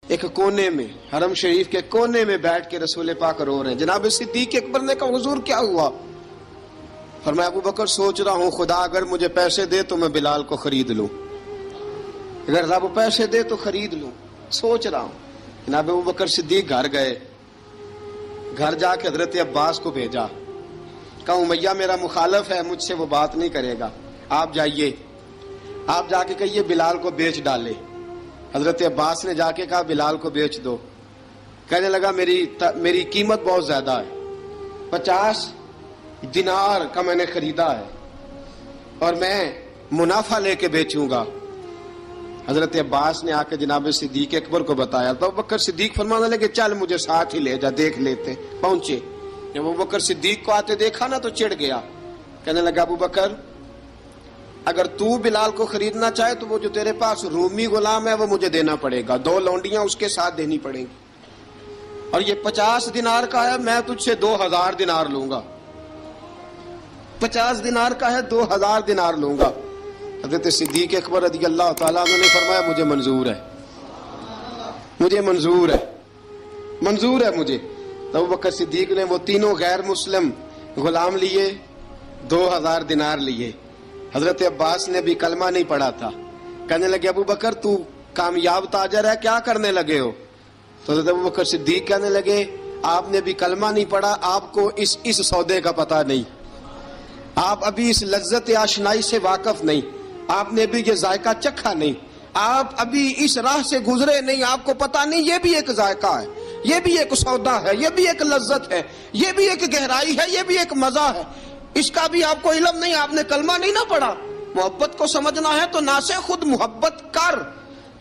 ایک کونے میں، حرم شریف کے کونے میں بیٹھ کے رسول پاک رو رہے ہیں۔ جناب صدیق اکبر نے کہا حضور کیا ہوا؟ فرمایا ابو بکر سوچ رہا ہوں خدا اگر مجھے پیسے دے تو میں بلال کو خرید لوں، اگر رب پیسے دے تو خرید لوں، سوچ رہا ہوں۔ جناب ابو بکر صدیق گھر گئے، گھر جا کے حضرت عباس کو بھیجا، کہا امیہ میرا مخالف ہے، مجھ سے وہ بات نہیں کرے گا، آپ جائیے، آپ جا کے کہیے بلال کو بیچ ڈالے۔ حضرت عباس نے جا کے کہا بلال کو بیچ دو۔ کہنے لگا میری قیمت بہت زیادہ ہے، 50 دینار کا میں نے خریدا ہے اور میں منافع لے کے بیچوں گا۔ حضرت عباس نے آ کے جناب صدیق اکبر کو بتایا تو ابو بکر صدیق فرمانے لگے چل مجھے ساتھ ہی لے جا، دیکھ لیتے۔ پہنچے، جب ابو بکر صدیق کو آتے دیکھا نا تو چڑ گیا، کہنے لگا ابو بکر اگر تو بلال کو خریدنا چاہے تو وہ جو تیرے پاس رومی غلام ہے وہ مجھے دینا پڑے گا، 2 لونڈیاں اس کے ساتھ دینی پڑیں گی، اور یہ 50 دینار کا ہے، میں تجھ سے 2000 دینار لوں گا، 50 دینار کا ہے 2000 دینار لوں گا۔ حضرت صدیق اکبر رضی اللہ تعالیٰ عنہ نے فرمایا مجھے منظور ہے، مجھے منظور ہے، منظور ہے مجھے۔ تو ابو بکر صدیق نے وہ تینوں غیر مسلم غلام لیے، 2000 دینار لیے۔ حضرت عباس نے بھی کلمہ نہیں پڑھا تھا، کہنے لگے ابو بکر تو کامیاب تاجر ہے، کیا کرنے لگے ہو؟ تو حضرت ابو بکر صدیق کہنے لگے آپ نے بھی کلمہ نہیں پڑھا، آپ کو اس سودے کا پتہ نہیں، آپ ابھی اس لذت آشنائی سے واقف نہیں، آپ نے بھی یہ ذائقہ چکھا نہیں، آپ ابھی اس راہ سے گزرے نہیں، آپ کو پتہ نہیں یہ بھی ایک ذائقہ ہے، یہ بھی ایک سودا ہے، یہ بھی ایک لذت ہے، یہ بھی ایک گہرائی ہے، یہ بھی ایک مزہ ہے، اس کا بھی آپ کو علم نہیں، آپ نے کلمہ نہیں نہ پڑھا۔ محبت کو سمجھنا ہے تو نہ سے خود محبت کر،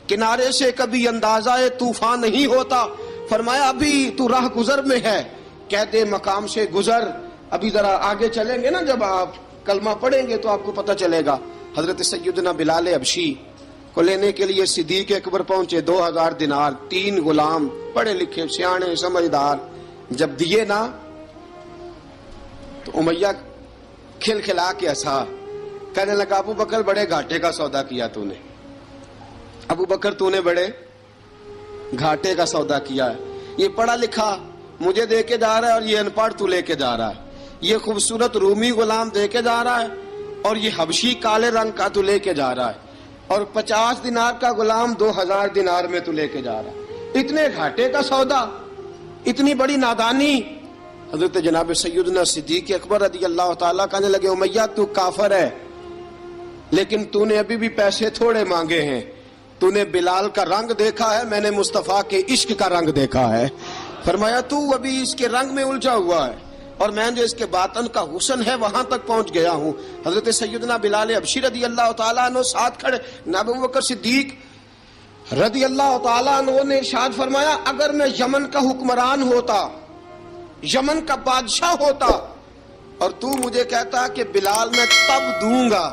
کنارے سے کبھی اندازہ طوفان نہیں ہوتا۔ فرمایا ابھی تو راہ گزر میں ہے، کہہ دے مقام سے گزر، ابھی ذرا آگے چلیں گے نا، جب آپ کلمہ پڑھیں گے تو آپ کو پتہ چلے گا۔ حضرت سیدنا بلال حبشی کو لینے کے لیے صدیق اکبر پہنچے، 2000 دینار، 3 غلام پڑھے لکھے سیانے سمجھدار، جب دیے نا تو امیہ کھل کھلا کے ہنسا، کہنے لگا ابو بکر بڑے گھاٹے کا سودا کیا تو نے، ابو بکر تو نے بڑے گھاٹے کا سودا کیا ہے، یہ پڑھا لکھا مجھے دے کے جا رہا ہے اور یہ ان پڑھ تو لے کے جا رہا ہے، یہ خوبصورت رومی غلام دے کے جا رہا ہے اور یہ حبشی کالے رنگ کا تو لے کے جا رہا ہے، اور 50 دینار کا غلام 2000 دینار میں تو لے کے جا رہا ہے، اتنے گھاٹے کا سودا، اتنی بڑی نادانی۔ حضرت جناب سیدنا صدیق اکبر رضی اللہ تعالیٰ کہنے لگے امیہ تو کافر ہے، لیکن تو نے ابھی بھی پیسے تھوڑے مانگے ہیں، تو نے بلال کا رنگ دیکھا ہے، میں نے مصطفیٰ کے عشق کا رنگ دیکھا ہے۔ فرمایا تو ابھی اس کے رنگ میں الجھا ہوا ہے اور میں جو اس کے باطن کا حسن ہے وہاں تک پہنچ گیا ہوں۔ حضرت سیدنا بلال حبشی رضی اللہ تعالیٰ عنہ ساتھ کھڑے، ابو بکر صدیق رضی اللہ تعالیٰ عنہ نے ارشاد فرمایا اگر میں یمن کا حکمران ہوتا، یمن کا بادشاہ ہوتا، اور تو مجھے کہتا کہ بلال میں تب دوں گا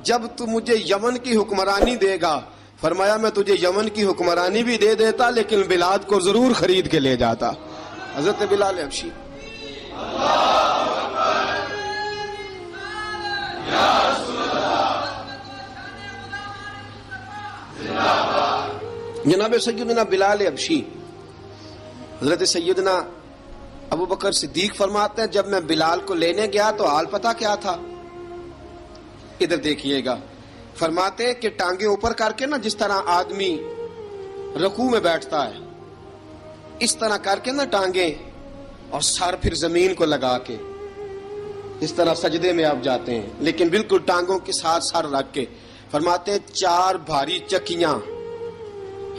جب تو مجھے یمن کی حکمرانی دے گا، فرمایا میں تجھے یمن کی حکمرانی بھی دے دیتا لیکن بلال کو ضرور خرید کے لے جاتا۔ حضرت بلال حبشی جناب سیدنا بلال حبشی، حضرت سیدنا ابو بکر صدیق فرماتے ہیں جب میں بلال کو لینے گیا تو حال پتہ کیا تھا؟ ادھر دیکھیے گا، فرماتے کہ ٹانگیں اوپر کر کے نا، جس طرح آدمی رکوع میں بیٹھتا ہے اس طرح کر کے نا ٹانگیں، اور سر پھر زمین کو لگا کے جس طرح سجدے میں آپ جاتے ہیں، لیکن بالکل ٹانگوں کے ساتھ سر رکھ کے۔ فرماتے 4 بھاری چکیاں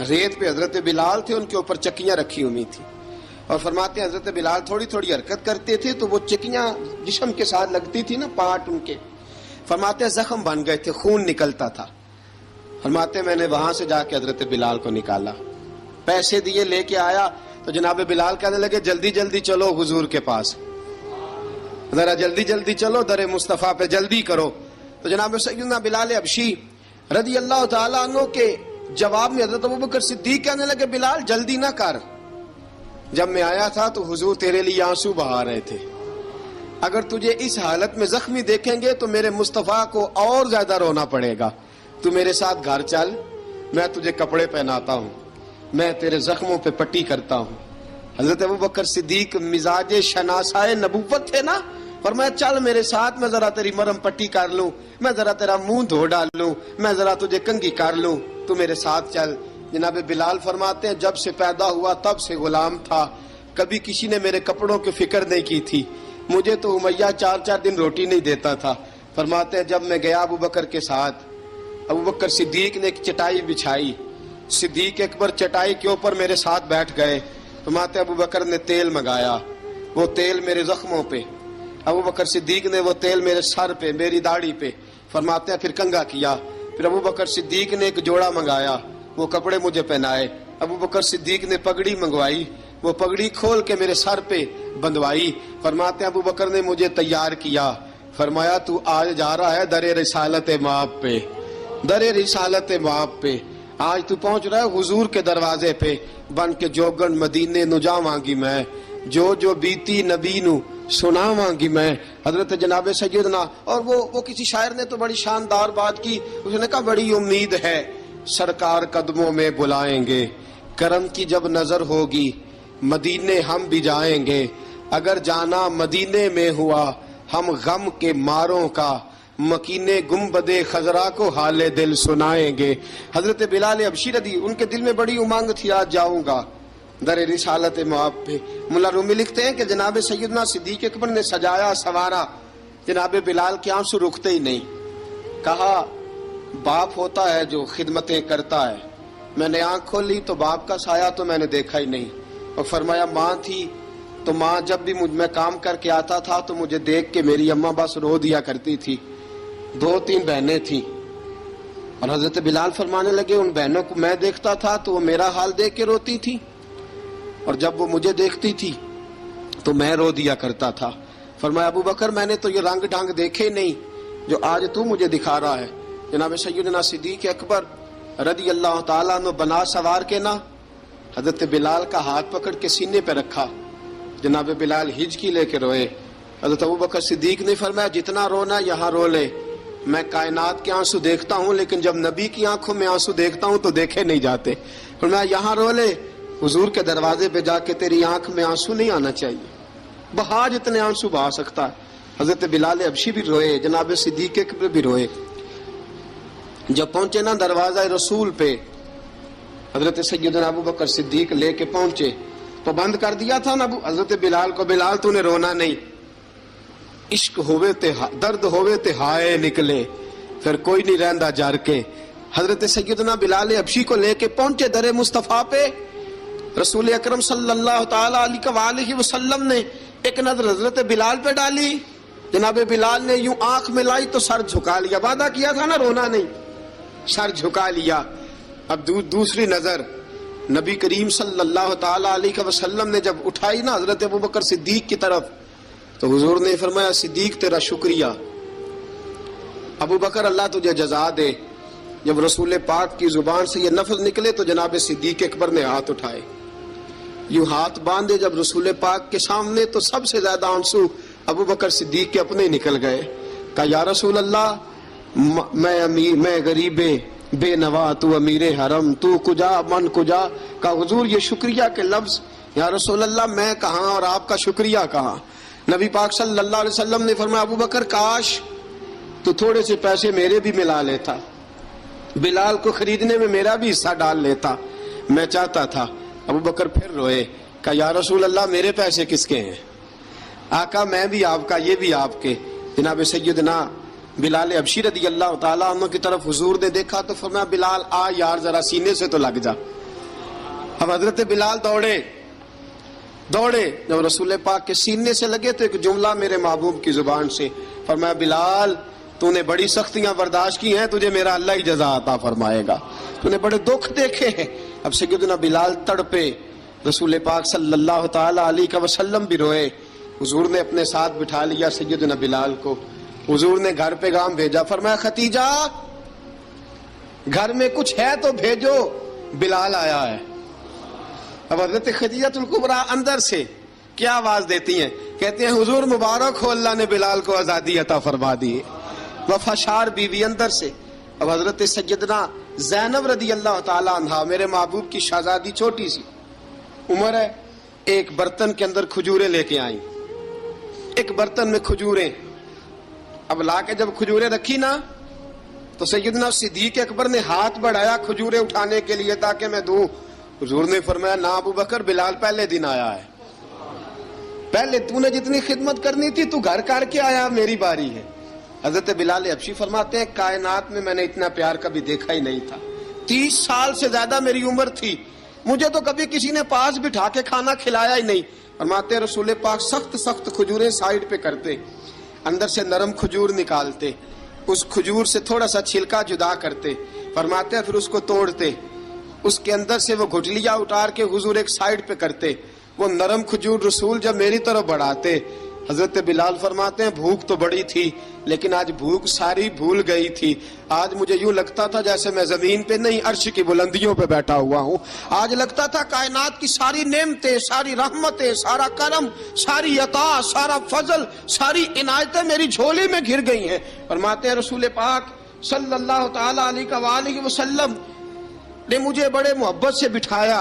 ریت پہ حضرت بلال تھے، ان کے اوپر چکیاں رکھی ہوئی تھی، اور فرماتے ہیں حضرت بلال تھوڑی تھوڑی حرکت کرتے تھے تو وہ چکیاں جسم کے ساتھ لگتی تھی نا، پارٹ ان کے، فرماتے ہیں زخم بن گئے تھے، خون نکلتا تھا۔ فرماتے ہیں میں نے وہاں سے جا کے حضرت بلال کو نکالا، پیسے دیے، لے کے آیا تو جناب بلال کہنے لگے جلدی جلدی چلو حضور کے پاس، ذرا جلدی جلدی چلو، در مصطفیٰ پہ جلدی کرو۔ تو جناب سیدنا بلال حبشی رضی اللہ تعالیٰ عنہ کے جواب میں حضرت ابوبکر صدیق کہنے لگے بلال جلدی نہ کر، جب میں آیا تھا تو حضور تیرے لیے آنسو بہا رہے تھے، اگر تجھے اس حالت میں زخمی دیکھیں گے تو میرے مصطفیٰ کو اور زیادہ رونا پڑے گا، تو میرے ساتھ گھر چل، میں تجھے کپڑے پہناتا ہوں۔ میں تیرے زخموں پہ پٹی کرتا ہوں. حضرت ابوبکر صدیق مزاج شناسائے نبوت تھے نا. فرمایا چل میرے ساتھ, میں ذرا تیری مرم پٹی کر لوں, میں ذرا تیرا منہ دھو ڈال لوں, میں ذرا تجھے کنگھی کر لوں, تو میرے ساتھ چل. جناب بلال فرماتے ہیں جب سے پیدا ہوا تب سے غلام تھا, کبھی کسی نے میرے کپڑوں کی فکر نہیں کی تھی. مجھے تو امیہ 4 دن روٹی نہیں دیتا تھا. فرماتے ہیں جب میں گیا ابوبکر کے ساتھ, ابوبکر صدیق نے ایک چٹائی بچھائی, صدیق اکبر چٹائی کے اوپر میرے ساتھ بیٹھ گئے. فرماتے ہیں ابوبکر نے تیل منگایا, وہ تیل میرے زخموں پہ, ابوبکر صدیق نے وہ تیل میرے سر پہ, میری داڑھی پہ. فرماتے ہیں پھر کنگھا کیا. پھر ابوبکر صدیق نے ایک جوڑا منگایا, وہ کپڑے مجھے پہنائے. ابوبکر صدیق نے پگڑی منگوائی, وہ پگڑی کھول کے میرے سر پہ بندھوائی. فرماتے ہیں ابوبکر نے مجھے تیار کیا. فرمایا تو آج جا رہا ہے در رسالت مآب پہ, در رسالت مآب پہ. آج تو پہنچ رہا ہے حضور کے دروازے پہ. بن کے جوگن مدینے نو جاواں گی میں, جو بیتی نبی نو سناواں گی میں. حضرت جناب سیدنا, اور وہ کسی شاعر نے تو بڑی شاندار بات کی, اس نے کہا بڑی امید ہے سرکار قدموں میں بلائیں گے, کرم کی جب نظر ہوگی مدینے ہم بھی جائیں گے. اگر جانا مدینے میں ہوا ہم غم کے ماروں کا, مکینے گنبد خضرا کو حال دل سنائیں گے. حضرت بلال حبشی رضی, ان کے دل میں بڑی امنگ تھی آج جاؤں گا در رسالت مآب پہ. ملا رومی لکھتے ہیں کہ جناب سیدنا صدیق اکبر نے سجایا سوارا, جناب بلال کے آنسو رکتے ہی نہیں. کہا باپ ہوتا ہے جو خدمتیں کرتا ہے. میں نے آنکھ کھولی تو باپ کا سایہ تو میں نے دیکھا ہی نہیں. اور فرمایا ماں تھی تو ماں جب بھی میں کام کر کے آتا تھا تو مجھے دیکھ کے میری اماں بس رو دیا کرتی تھی. 2-3 بہنیں تھیں, اور حضرت بلال فرمانے لگے ان بہنوں کو میں دیکھتا تھا تو وہ میرا حال دیکھ کے روتی تھی, اور جب وہ مجھے دیکھتی تھی تو میں رو دیا کرتا تھا. فرمایا ابوبکر میں نے تو یہ رنگ ڈھنگ دیکھے نہیں جو آج تو مجھے دکھا رہا ہے. جناب سیدنا صدیق اکبر رضی اللہ تعالیٰ عنہ بنا سوار کے نا حضرت بلال کا ہاتھ پکڑ کے سینے پہ رکھا. جناب بلال ہجکی لے کے روئے. حضرت ابوبکر صدیق نے فرمایا جتنا رونا یہاں رو لے, میں کائنات کے آنسو دیکھتا ہوں لیکن جب نبی کی آنکھوں میں آنسو دیکھتا ہوں تو دیکھے نہیں جاتے. فرمایا یہاں رو لے, حضور کے دروازے پہ جا کے تیری آنکھ میں آنسو نہیں آنا چاہیے, بہا جتنے آنسو بہا سکتا ہے. حضرت بلال حبشی بھی روئے, جناب صدیق اکبر بھی روئے. جب پہنچے نا دروازہ رسول پہ, حضرت سیدنا ابوبکر صدیق لے کے پہنچے تو بند کر دیا تھا نا حضرت بلال کو, بلال تو نے رونا نہیں, عشق ہوئے تے درد ہوئے تے ہائے نکلے, پھر کوئی نہیں رہندا جر کے. حضرت سیدنا بلال حبشی کو لے کے پہنچے در مصطفیٰ پہ. رسول اکرم صلی اللہ تعالی علیہ وسلم نے ایک نظر حضرت بلال پہ ڈالی. جناب بلال نے یوں آنکھ میں لائی تو سر جھکا لیا, وعدہ کیا تھا نا رونا نہیں, سر جھکا لیا. اب دوسری نظر نبی کریم صلی اللہ تعالی علیہ وسلم نے جب اٹھائی نا حضرت ابوبکر صدیق کی طرف تو حضور نے فرمایا صدیق تیرا شکریہ, ابوبکر اللہ تجھے جزا دے. جب رسول پاک کی زبان سے یہ لفظ نکلے تو جناب صدیق اکبر نے ہاتھ اٹھائے, یوں ہاتھ باندھے جب رسول پاک کے سامنے تو سب سے زیادہ آنسو ابوبکر صدیق کے اپنے نکل گئے. کہا یا رسول اللہ میں غریب بے نوا, تو امیر حرم, تو کجا من کجا. کہا حضور یہ شکریہ کے لفظ, یا رسول اللہ میں کہاں اور آپ کا شکریہ کہاں. نبی پاک صلی اللہ علیہ وسلم نے فرمایا ابوبکر کاش تو تھوڑے سے پیسے میرے بھی ملا لیتا, بلال کو خریدنے میں میرا بھی حصہ ڈال لیتا, میں چاہتا تھا. ابوبکر پھر روئے. کہا یا رسول اللہ میرے پیسے کس کے ہیں. آقا میں بھی آپ کا, یہ بھی آپ کے. جناب سیدنا بلال حبشی رضی اللہ تعالیٰ عنہ کی طرف حضور نے دیکھا تو فرمایا بلال آ یار ذرا سینے سے تو لگ جا. اب حضرت بلال دوڑے جب رسول پاک کے سینے سے لگے تو ایک جملہ میرے محبوب کی زبان سے, فرمایا بلال تو نے بڑی سختیاں برداشت کی ہیں, تجھے میرا اللہ ہی جزا عطا فرمائے گا, تو نے بڑے دکھ دیکھے ہیں. اب سیدنا بلال تڑپے, رسول پاک صلی اللہ تعالی علیہ وسلم بھی روئے. حضور نے اپنے ساتھ بٹھا لیا سیدنا بلال کو. حضور نے گھر پیغام بھیجا, فرمایا ختیجہ گھر میں کچھ ہے تو بھیجو, بلال آیا ہے. اب حضرت خدیجہ الکبریٰ اندر سے کیا آواز دیتی ہیں, کہتے ہیں حضور مبارک ہو, اللہ نے بلال کو آزادی عطا فرما دی. وفاشار بیوی اندر سے. اب حضرت سیدنا زینب رضی اللہ تعالی عنہا میرے محبوب کی شہزادی چھوٹی سی عمر ہے، ایک برتن کے اندر کھجوریں لے کے آئیں، ایک برتن میں کھجوریں، اب لا کے جب کھجوریں رکھی نا تو سیدنا صدیق اکبر نے ہاتھ بڑھایا کھجوریں اٹھانے کے لیے تاکہ میں دوں، حضور نے فرمایا نہ ابو بکر، بلال پہلے دن آیا ہے، پہلے تو نے جتنی خدمت کرنی تھی تو گھر کر کے آیا، میری باری ہے۔ حضرت بلال حبشی فرماتے ہیں کائنات میں نے اتنا پیار کبھی دیکھا ہی نہیں تھا، 30 سال سے زیادہ میری عمر تھی، مجھے تو کبھی کسی نے پاس بٹھا کے کھانا کھلایا ہی نہیں۔ فرماتے ہیں رسول پاک سخت سخت کھجوریں سائیڈ پہ کرتے، اندر سے نرم کھجور نکالتے، اس کھجور سے تھوڑا سا چھلکا جدا کرتے، فرماتے ہیں پھر اس کو توڑتے، اس کے اندر سے وہ گھٹلیاں اتار کے حضور ایک سائیڈ پہ کرتے، وہ نرم کھجور رسول جب میری طرف بڑھاتے، حضرت بلال فرماتے ہیں بھوک تو بڑی تھی لیکن آج بھوک ساری بھول گئی تھی، آج مجھے یوں لگتا تھا جیسے میں زمین پہ نہیں عرش کی بلندیوں پہ بیٹھا ہوا ہوں، آج لگتا تھا کائنات کی ساری نعمتیں، ساری رحمتیں، سارا کرم، ساری عطا، سارا فضل، ساری عنایتیں میری جھولی میں گر گئی ہیں۔ فرماتے ہیں رسول پاک صلی اللہ تعالی علیہ وآلہ وسلم نے مجھے بڑے محبت سے بٹھایا،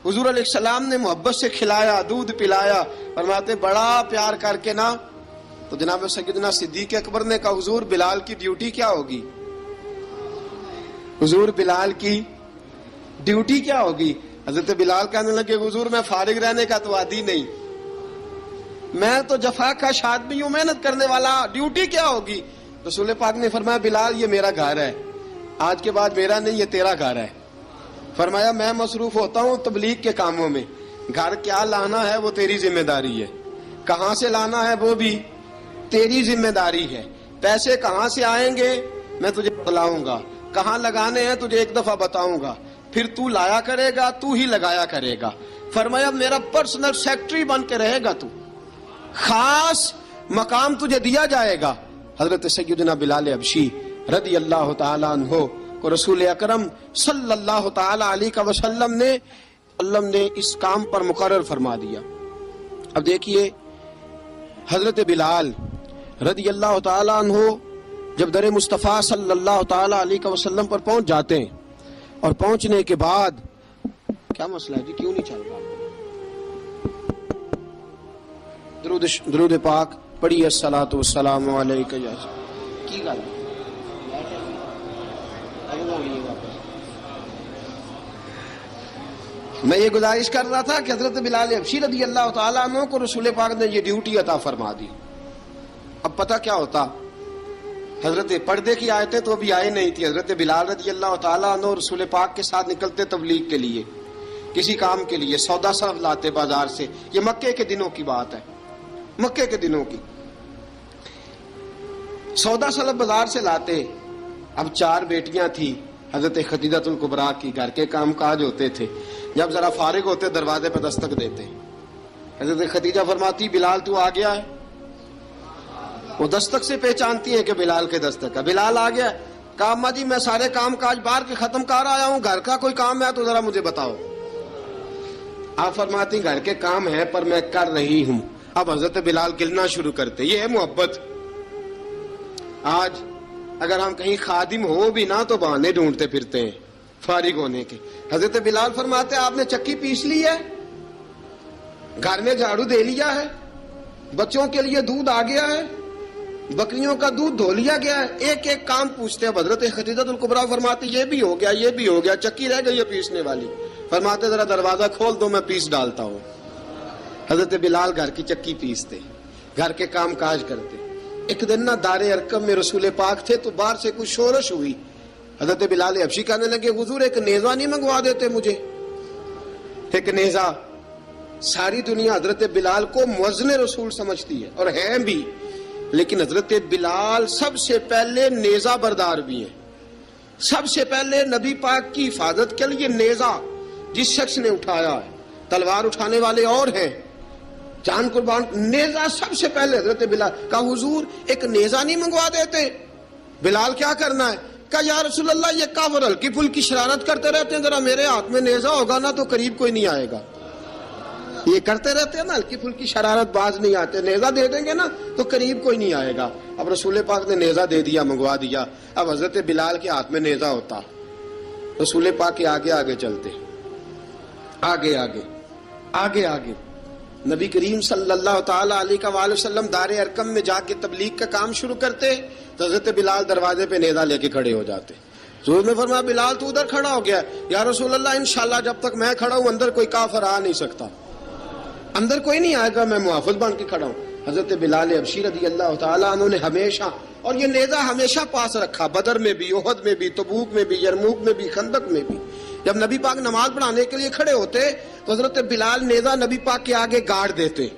حضور علیہ السلام نے محبت سے کھلایا، دودھ پلایا، فرماتے بڑا پیار کر کے نا تو جناب سیدنا صدیق اکبر نے کہا حضور بلال کی ڈیوٹی کیا ہوگی، حضور بلال کی ڈیوٹی کیا ہوگی؟ حضرت بلال کہنے لگے حضور میں فارغ رہنے کا تو عادی نہیں، میں تو جفا کا آدمی ہوں، محنت کرنے والا، ڈیوٹی کیا ہوگی؟ رسول پاک نے فرمایا بلال یہ میرا گھر ہے، آج کے بعد میرا نہیں یہ تیرا گھر ہے۔ فرمایا میں مصروف ہوتا ہوں تبلیغ کے کاموں میں، گھر کیا لانا ہے وہ تیری ذمہ داری ہے، کہاں سے لانا ہے وہ بھی تیری ذمہ داری ہے، پیسے کہاں سے آئیں گے میں تجھے بتلاؤں گا، کہاں لگانے ہیں تجھے ایک دفعہ بتاؤں گا، پھر تو لایا کرے گا، تو ہی لگایا کرے گا۔ فرمایا میرا پرسنل سیکٹری بن کے رہے گا، تو خاص مقام تجھے دیا جائے گا۔ حضرت سیدنا بلال حبشی رضی اللہ تعالی عنہ کو رسول اکرم صلی اللہ تعالی علیہ وسلم نے اس کام پر مقرر فرما دیا۔ اب دیکھیے حضرت بلال رضی اللہ تعالی عنہ جب در مصطفیٰ صلی اللہ تعالی علیہ وسلم پر پہنچ جاتے ہیں اور پہنچنے کے بعد کیا مسئلہ ہے جی، کیوں نہیں چل رہا؟ درود پاک پڑھیے الصلاۃ والسلام علیک یا کی گل میں یہ گزارش کر رہا تھا کہ حضرت بلال حبشی رضی اللہ تعالیٰ عنہ کو رسول پاک نے یہ ڈیوٹی عطا فرما دی۔ اب پتہ کیا ہوتا، حضرت پردے کی آیتیں تو ابھی آئے نہیں تھی، حضرت بلال رضی اللہ تعالیٰ عنہ رسول پاک کے ساتھ نکلتے تبلیغ کے لیے، کسی کام کے لیے، سودا سلف لاتے بازار سے، یہ مکے کے دنوں کی بات ہے، مکے کے دنوں کی سودا سلف بازار سے لاتے۔ اب 4 بیٹیاں تھیں حضرت خدیجہ الکبریٰ کی، گھر کے کام کاج ہوتے تھے، جب ذرا فارغ ہوتے دروازے پہ دستک دیتے، حضرت خدیجہ فرماتی بلال تو آ گیا ہے، وہ دستک سے پہچانتی ہیں کہ بلال کے دستک ہے، بلال آ گیا، کہا اماں جی میں سارے کام کاج باہر کے ختم کر آیا ہوں، گھر کا کوئی کام ہے تو ذرا مجھے بتاؤ۔ آپ فرماتی گھر کے کام ہے پر میں کر رہی ہوں۔ اب حضرت بلال گلنا شروع کرتے، یہ ہے محبت۔ آج اگر ہم کہیں خادم ہو بھی نہ تو بہانے ڈھونڈتے پھرتے ہیں فارغ ہونے کے۔ حضرت بلال فرماتے آپ نے چکی پیس لی ہے، گھر میں جھاڑو دے لیا ہے، بچوں کے لیے دودھ آ گیا ہے، بکریوں کا دودھ دھو لیا گیا ہے، ایک ایک کام پوچھتے ہیں۔ حضرت خدیجہ الکبریٰ فرماتے یہ بھی ہو گیا، یہ بھی ہو گیا، چکی رہ گئی ہے پیسنے والی۔ فرماتے ذرا دروازہ کھول دو میں پیس ڈالتا ہوں۔ حضرت بلال گھر کی چکی پیستے، گھر کے کام کاج کرتے۔ ایک دن نہ دار ارقم میں رسول پاک تھے تو باہر سے کچھ شورش ہوئی، حضرت بلال حبشی کہنے لگے حضور ایک نیزہ نہیں منگوا دیتے مجھے؟ ایک نیزہ، ساری دنیا حضرت بلال کو مؤذن رسول سمجھتی ہے اور ہیں بھی، لیکن حضرت بلال سب سے پہلے نیزہ بردار بھی ہیں۔ سب سے پہلے نبی پاک کی حفاظت کے لیے نیزہ جس شخص نے اٹھایا ہے، تلوار اٹھانے والے اور ہیں، جان قربان، نیزہ سب سے پہلے حضرت بلال کہا حضور ایک نیزہ نہیں منگوا دیتے؟ بلال کیا کرنا ہے؟ کہا یا رسول اللہ یہ کافر ہلکی پھلکی شرارت کرتے رہتے ہیں، ذرا میرے ہاتھ میں نیزہ ہوگا نا تو قریب کوئی نہیں آئے گا۔ یہ کرتے رہتے ہیں نا ہلکی پھلکی شرارت، باز نہیں آتے، نیزہ دے دیں گے نا تو قریب کوئی نہیں آئے گا۔ اب رسول پاک نے نیزہ دے دیا، منگوا دیا۔ اب حضرت بلال کے ہاتھ میں نیزہ ہوتا، رسول پاک کے آگے آگے چلتے، آگے آگے آگے آگے نبی کریم صلی اللہ تعالی علیہ وآلہ وسلم دار ارقم میں جا کے تبلیغ کا کام شروع کرتے تو حضرت بلال دروازے پہ نیزہ لے کے کھڑے ہو جاتے. حضور نے فرمایا بلال تو ادھر کھڑا ہو گیا. یا رسول اللہ انشاءاللہ جب تک میں کھڑا ہوں اندر کوئی کافر آ نہیں سکتا، اندر کوئی نہیں آئے گا، میں محافظ بن کے کھڑا ہوں. حضرت بلال حبشی رضی اللہ تعالیٰ عنہ نے ہمیشہ، اور یہ نیزہ ہمیشہ پاس رکھا، بدر میں بھی، احد میں بھی، تبوک میں بھی، یرموک میں بھی، خندق میں بھی. جب نبی پاک نماز پڑھانے کے لیے کھڑے ہوتے تو حضرت بلال نیزہ نبی پاک کے آگے گاڑ دیتے.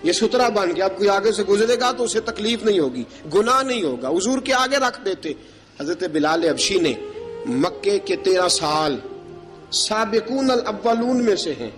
یہ سترا بن گیا، اب کوئی آگے سے گزرے گا تو اسے تکلیف نہیں ہوگی، گناہ نہیں ہوگا، حضور کے آگے رکھ دیتے. حضرت بلال حبشی نے مکے کے 13 سال سابقون الاولون میں سے ہیں،